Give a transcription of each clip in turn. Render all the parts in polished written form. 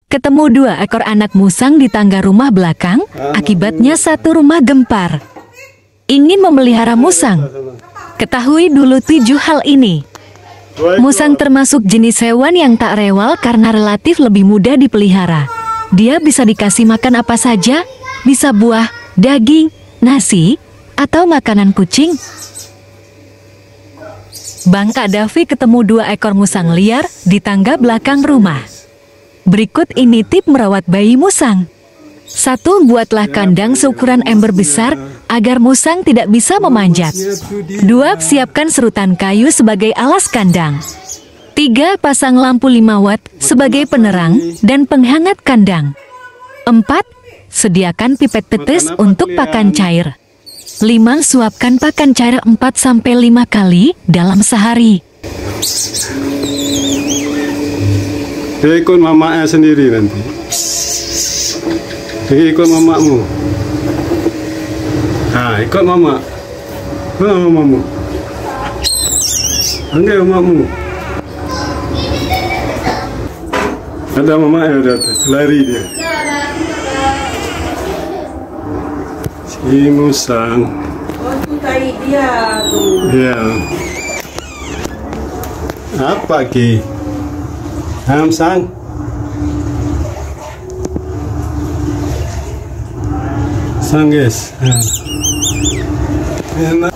Ketemu dua ekor anak musang di tangga rumah belakang, akibatnya satu rumah gempar. Ingin memelihara musang? Ketahui dulu 7 hal ini. Musang termasuk jenis hewan yang tak rewel karena relatif lebih mudah dipelihara. Dia bisa dikasih makan apa saja, bisa buah, daging, nasi, atau makanan kucing. Bang Kadafi ketemu 2 ekor musang liar di tangga belakang rumah. Berikut ini tip merawat bayi musang. 1. Buatlah kandang seukuran ember besar agar musang tidak bisa memanjat. 2. Siapkan serutan kayu sebagai alas kandang. 3. Pasang lampu 5 watt sebagai penerang dan penghangat kandang. 4. Sediakan pipet tetes untuk pakan cair. 5. Suapkan pakan cair 4-5 kali dalam sehari. Dia ikut mamaknya sendiri nanti. Dia ikut mamakmu. Nah, ikut mamak. Mana mamamu? Panggil mamakmu. Ada mamaknya udah lari dia. Si musang. Oh, itu tadi dia tuh. Ya. Apa Ki? Musang. Musang guys. Enak.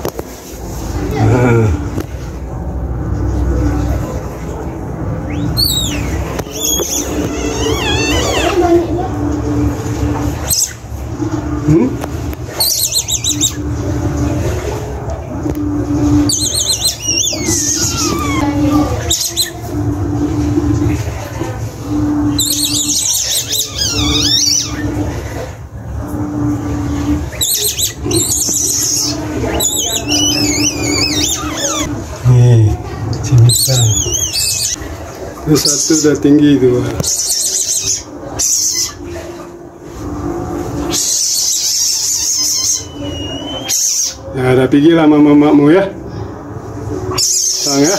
Nih, si musang. Itu satu udah tinggi itu. Ya, udah pergi lah sama mamakmu ya. Sang ya.